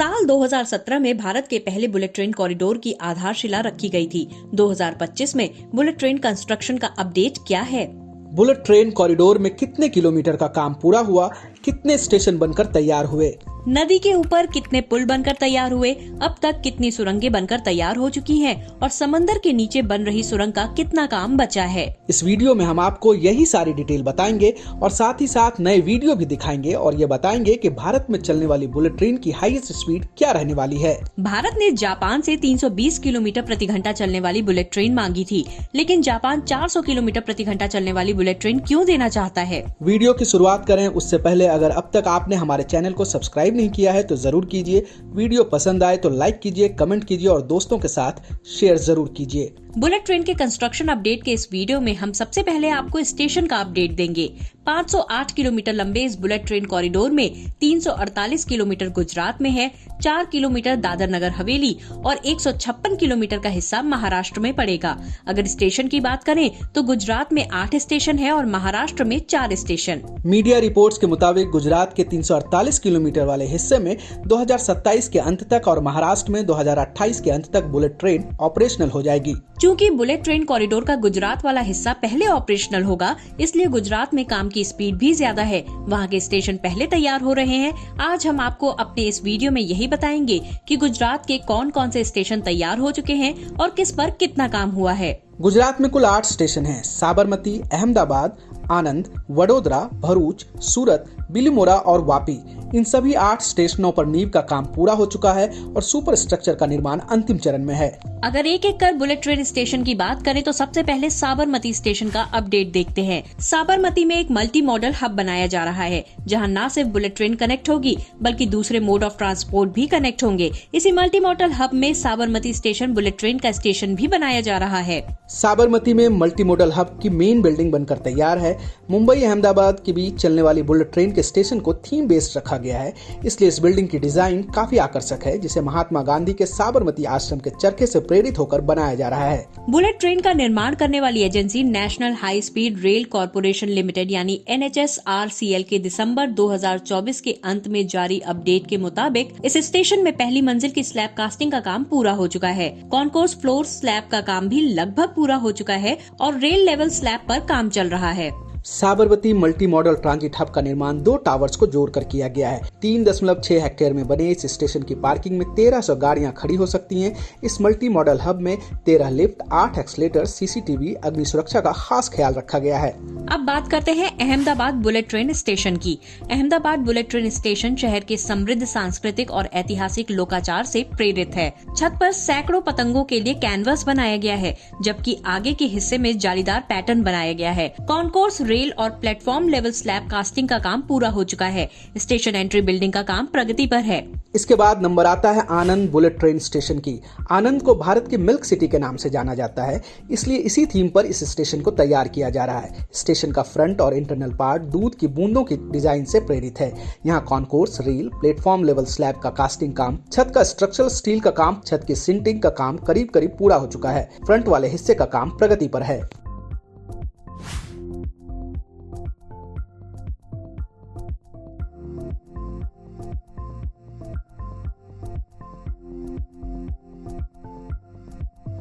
साल 2017 में भारत के पहले बुलेट ट्रेन कॉरिडोर की आधारशिला रखी गई थी। 2025 में बुलेट ट्रेन कंस्ट्रक्शन का अपडेट क्या है? बुलेट ट्रेन कॉरिडोर में कितने किलोमीटर का काम पूरा हुआ, कितने स्टेशन बनकर तैयार हुए, नदी के ऊपर कितने पुल बनकर तैयार हुए, अब तक कितनी सुरंगें बनकर तैयार हो चुकी हैं और समंदर के नीचे बन रही सुरंग का कितना काम बचा है। इस वीडियो में हम आपको यही सारी डिटेल बताएंगे और साथ ही साथ नए वीडियो भी दिखाएंगे और ये बताएंगे कि भारत में चलने वाली बुलेट ट्रेन की हाईएस्ट स्पीड क्या रहने वाली है। भारत ने जापान से 320 किलोमीटर प्रति घंटा चलने वाली बुलेट ट्रेन मांगी थी, लेकिन जापान 400 किलोमीटर प्रति घंटा चलने वाली बुलेट ट्रेन क्यों देना चाहता है? वीडियो की शुरुआत करें उससे पहले अगर अब तक आपने हमारे चैनल को सब्सक्राइब नहीं किया है तो जरूर कीजिए। वीडियो पसंद आए तो लाइक कीजिए, कमेंट कीजिए और दोस्तों के साथ शेयर जरूर कीजिए। बुलेट ट्रेन के कंस्ट्रक्शन अपडेट के इस वीडियो में हम सबसे पहले आपको स्टेशन का अपडेट देंगे। 508 किलोमीटर लंबे इस बुलेट ट्रेन कॉरिडोर में 348 किलोमीटर गुजरात में है, 4 किलोमीटर दादर नगर हवेली और 156 किलोमीटर का हिस्सा महाराष्ट्र में पड़ेगा। अगर स्टेशन की बात करें तो गुजरात में 8 स्टेशन है और महाराष्ट्र में 4 स्टेशन। मीडिया रिपोर्ट्स के मुताबिक गुजरात के 348 किलोमीटर वाले हिस्से में 2027 के अंत तक और महाराष्ट्र में 2028 के अंत तक बुलेट ट्रेन ऑपरेशनल हो जाएगी। चूँकि बुलेट ट्रेन कॉरिडोर का गुजरात वाला हिस्सा पहले ऑपरेशनल होगा, इसलिए गुजरात में काम की स्पीड भी ज्यादा है। वहाँ के स्टेशन पहले तैयार हो रहे हैं। आज हम आपको अपने इस वीडियो में यही बताएंगे कि गुजरात के कौन कौन से स्टेशन तैयार हो चुके हैं और किस पर कितना काम हुआ है। गुजरात में कुल 8 स्टेशन हैं। साबरमती, अहमदाबाद, आनंद, वडोदरा, भरूच, सूरत, बिलीमोरा और वापी। इन सभी 8 स्टेशनों पर नींव का काम पूरा हो चुका है और सुपर स्ट्रक्चर का निर्माण अंतिम चरण में है। अगर एक एक कर बुलेट ट्रेन स्टेशन की बात करें तो सबसे पहले साबरमती स्टेशन का अपडेट देखते हैं। साबरमती में एक मल्टी मॉडल हब बनाया जा रहा है, जहां न सिर्फ बुलेट ट्रेन कनेक्ट होगी बल्कि दूसरे मोड ऑफ ट्रांसपोर्ट भी कनेक्ट होंगे। इसी मल्टी मॉडल हब में साबरमती स्टेशन बुलेट ट्रेन का स्टेशन भी बनाया जा रहा है। साबरमती में मल्टी मॉडल हब की मेन बिल्डिंग बनकर तैयार है। मुंबई अहमदाबाद के बीच चलने वाली बुलेट ट्रेन के स्टेशन को थीम बेस्ड रखा गया है, इसलिए इस बिल्डिंग की डिजाइन काफी आकर्षक है, जिसे महात्मा गांधी के साबरमती आश्रम के चरखे से प्रेरित होकर बनाया जा रहा है। बुलेट ट्रेन का निर्माण करने वाली agency national high speed rail corporation limited यानी NHSRCL के दिसंबर 2024 के अंत में जारी अपडेट के मुताबिक इस स्टेशन में पहली मंजिल की स्लैब कास्टिंग का काम पूरा हो चुका है। कॉन्कोर्स फ्लोर स्लैब का काम भी लगभग पूरा हो चुका है और रेल लेवल स्लैब पर काम चल रहा है। Sabarmati multi modal transit hub का निर्माण 2 टावर्स को जोड़कर किया गया है। 3.6 हेक्टेयर में बने इस स्टेशन की पार्किंग में 1300 गाड़ियां खड़ी हो सकती हैं। इस मल्टी मॉडल हब में 13 लिफ्ट, 8 एक्सलेटर, CCTV, अग्नि सुरक्षा का खास ख्याल रखा गया है। अब बात करते हैं अहमदाबाद बुलेट ट्रेन स्टेशन की। अहमदाबाद बुलेट ट्रेन स्टेशन शहर के समृद्ध सांस्कृतिक और ऐतिहासिक लोकाचार से प्रेरित है। छत पर सैकड़ों पतंगों के लिए कैनवस बनाया गया है, जबकि आगे के हिस्से में जालीदार पैटर्न बनाया गया है। कॉन्कोर्स रेल और प्लेटफॉर्म लेवल स्लैब कास्टिंग का काम पूरा हो चुका है। स्टेशन एंट्री बिल्डिंग का काम प्रगति पर है। इसके बाद नंबर आता है आनंद बुलेट ट्रेन स्टेशन की। आनंद को भारत की मिल्क सिटी के नाम से जाना जाता है, इसलिए इसी थीम पर इस स्टेशन को तैयार किया जा रहा है। स्टेशन का फ्रंट और इंटरनल पार्ट दूध की बूंदों की डिजाइन से प्रेरित है। यहाँ concourse rail, platform level slab का कास्टिंग काम, छत का स्ट्रक्चरल स्टील का काम, छत की सिंटिंग का काम करीब करीब पूरा हो चुका है। फ्रंट वाले हिस्से का काम प्रगति पर है।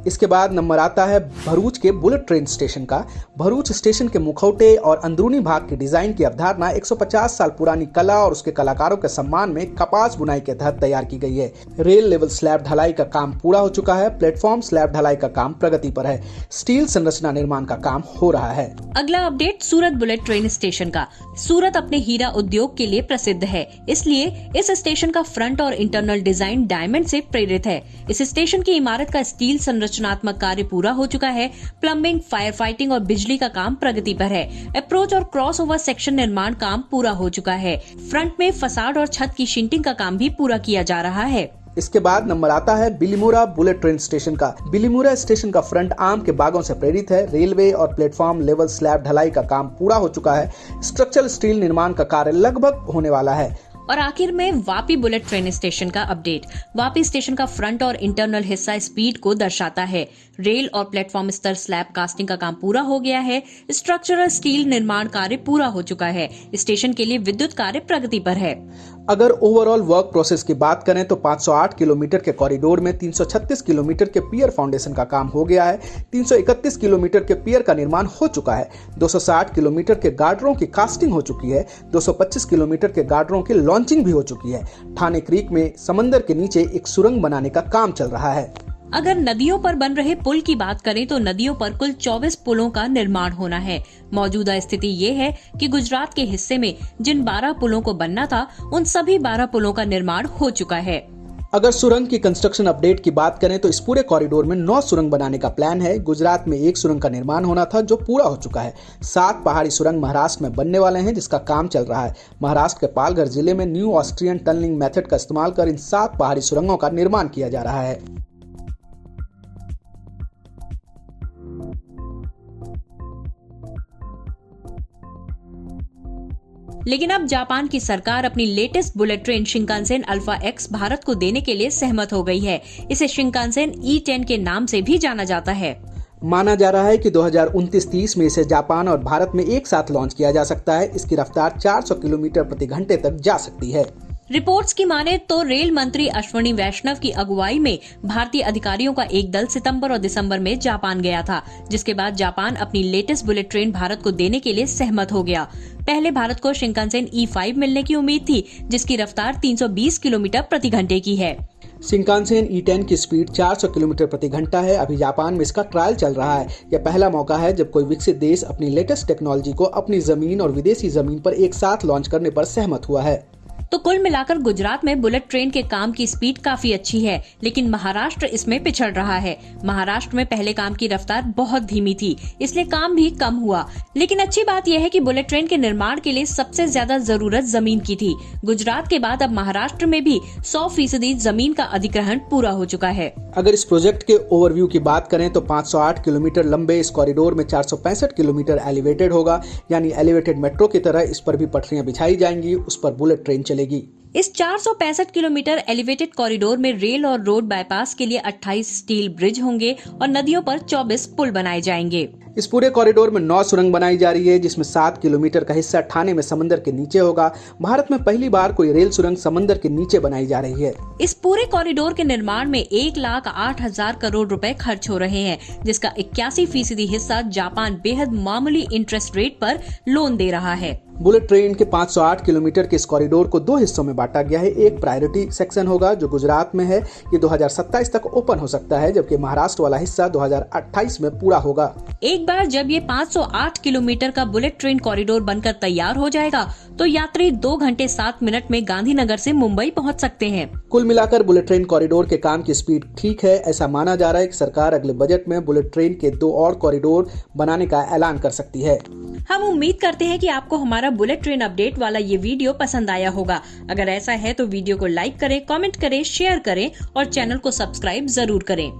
इसके बाद नंबर आता है भरूच के बुलेट ट्रेन स्टेशन का। भरूच स्टेशन के मुखौटे और अंदरूनी भाग की डिजाइन की अवधारणा 150 साल पुरानी कला और उसके कलाकारों के सम्मान में कपास बुनाई के तहत तैयार की गई है। रेल लेवल स्लैब ढलाई का काम पूरा हो चुका है। प्लेटफॉर्म स्लैब ढलाई का काम प्रगति पर है। स्टील संरचना निर्माण का काम हो रहा है। अगला अपडेट सूरत बुलेट ट्रेन स्टेशन का। सूरत अपने हीरा उद्योग के लिए प्रसिद्ध है, इसलिए इस स्टेशन का फ्रंट और इंटरनल डिजाइन डायमंड से प्रेरित है। इस स्टेशन की इमारत का स्टील रचनात्मक कार्य पूरा हो चुका है। प्लम्बिंग, फायर फाइटिंग और बिजली का काम प्रगति पर है। अप्रोच और क्रॉस ओवर सेक्शन निर्माण काम पूरा हो चुका है। फ्रंट में फसाड और छत की शिंटिंग का काम भी पूरा किया जा रहा है। इसके बाद नंबर आता है बिलीमोरा बुलेट ट्रेन स्टेशन का। बिलीमोरा स्टेशन का फ्रंट आम के बागों से प्रेरित है। रेलवे और प्लेटफॉर्म लेवल स्लैब ढलाई का काम पूरा हो चुका है। स्ट्रक्चरल स्टील निर्माण का कार्य लगभग होने वाला है। और आखिर में वापी बुलेट ट्रेन स्टेशन का अपडेट। वापी स्टेशन का फ्रंट और इंटरनल हिस्सा स्पीड को दर्शाता है। रेल और प्लेटफॉर्म स्तर स्लैब कास्टिंग का काम पूरा हो गया है। स्ट्रक्चरल स्टील निर्माण कार्य पूरा हो चुका है। स्टेशन के लिए विद्युत कार्य प्रगति पर है। अगर ओवरऑल वर्क प्रोसेस की बात करें तो 508 किलोमीटर के कॉरिडोर में 336 किलोमीटर के पियर फाउंडेशन का काम हो गया है। 331 किलोमीटर के पियर का निर्माण हो चुका है। 260 किलोमीटर के गार्डरों की कास्टिंग हो चुकी है। 225 किलोमीटर के गार्डरों की लॉन्चिंग भी हो चुकी है। ठाणे क्रीक में समंदर के नीचे एक सुरंग बनाने का काम चल रहा है। अगर नदियों पर बन रहे पुल की बात करें तो नदियों पर कुल 24 पुलों का निर्माण होना है। मौजूदा स्थिति ये है कि गुजरात के हिस्से में जिन 12 पुलों को बनना था उन सभी 12 पुलों का निर्माण हो चुका है। अगर सुरंग की कंस्ट्रक्शन अपडेट की बात करें तो इस पूरे कॉरिडोर में 9 सुरंग बनाने का प्लान है। गुजरात में 1 सुरंग का निर्माण होना था जो पूरा हो चुका है। 7 पहाड़ी सुरंग महाराष्ट्र में बनने वाले हैं जिसका काम चल रहा है। महाराष्ट्र के पालघर जिले में न्यू ऑस्ट्रियन टनलिंग मेथड का इस्तेमाल कर इन 7 पहाड़ी सुरंगों का निर्माण किया जा रहा है। लेकिन अब जापान की सरकार अपनी latest bullet train Shinkansen alpha x Bharat को देने के लिए सहमत हो गई है। इसे शिंकानसेन E10 के नाम से भी जाना जाता है। माना जा रहा है कि 2029-30 में इसे जापान और भारत में एक साथ लॉन्च किया जा सकता है। इसकी रफ्तार 400 किलोमीटर प्रति घंटे तक जा सकती है। रिपोर्ट्स की माने तो रेल मंत्री अश्वनी वैष्णव की अगुवाई में भारतीय अधिकारियों का एक दल सितंबर और दिसंबर में जापान गया था, जिसके बाद जापान अपनी लेटेस्ट बुलेट ट्रेन भारत को देने के लिए सहमत हो गया। पहले भारत को शिंकानसेन E5 मिलने की उम्मीद थी, जिसकी रफ्तार 320 किलोमीटर प्रति घंटे की है। शिंकानसेन E10 की स्पीड 400 किलोमीटर प्रति घंटा है। अभी जापान में इसका ट्रायल चल रहा है। यह पहला मौका है जब कोई विकसित देश अपनी लेटेस्ट टेक्नोलॉजी को अपनी जमीन और विदेशी जमीन पर एक साथ लॉन्च करने पर सहमत हुआ है। तो कुल मिलाकर गुजरात में बुलेट ट्रेन के काम की स्पीड काफी अच्छी है, लेकिन महाराष्ट्र इसमें पिछड़ रहा है। महाराष्ट्र में पहले काम की रफ्तार बहुत धीमी थी, इसलिए काम भी कम हुआ। लेकिन अच्छी बात यह है कि बुलेट ट्रेन के निर्माण के लिए सबसे ज्यादा जरूरत जमीन की थी। गुजरात के बाद अब महाराष्ट्र में भी 100% जमीन का अधिग्रहण पूरा हो चुका है। अगर इस प्रोजेक्ट के ओवरव्यू की बात करें तो 508 किलोमीटर लंबे इस कॉरिडोर में 465 किलोमीटर एलिवेटेड होगा, यानी एलिवेटेड मेट्रो की तरह इस पर भी पटरियां बिछाई जाएंगी, उस पर बुलेट ट्रेन चलेगी। इस 465 किलोमीटर एलिवेटेड कॉरिडोर में रेल और रोड बाईपास के लिए 28 स्टील ब्रिज होंगे और नदियों पर 24 पुल बनाए जाएंगे। इस पूरे कॉरिडोर में 9 सुरंग बनाई जा रही है, जिसमें 7 किलोमीटर का हिस्सा ठाणे में समंदर के नीचे होगा। भारत में पहली बार कोई रेल सुरंग समंदर के नीचे बनाई जा रही है। इस पूरे कॉरिडोर के निर्माण में 1,08,000 करोड़ रुपए खर्च हो रहे हैं, जिसका 81% हिस्सा जापान बेहद मामूली इंटरेस्ट रेट पर लोन दे रहा है। बुलेट ट्रेन के 508 किलोमीटर के इस कॉरिडोर को 2 हिस्सों में बांटा गया है। एक प्रायोरिटी सेक्शन होगा जो गुजरात में है, ये 2027 तक ओपन हो सकता है, जबकि महाराष्ट्र वाला हिस्सा 2028 में पूरा होगा। एक बार जब ये 508 किलोमीटर का बुलेट ट्रेन कॉरिडोर बनकर तैयार हो जाएगा तो यात्री 2 घंटे 7 मिनट में गांधीनगर से मुंबई पहुंच सकते हैं। कुल मिलाकर बुलेट ट्रेन कॉरिडोर के काम की स्पीड ठीक है। ऐसा माना जा रहा है कि सरकार अगले बजट में बुलेट ट्रेन के 2 और कॉरिडोर बनाने का ऐलान कर सकती है। हम उम्मीद करते हैं कि आपको हमारा बुलेट ट्रेन अपडेट वाला ये वीडियो पसंद आया होगा। अगर ऐसा है तो वीडियो को लाइक करें, कमेंट करें, शेयर करें और चैनल को सब्सक्राइब जरूर करें।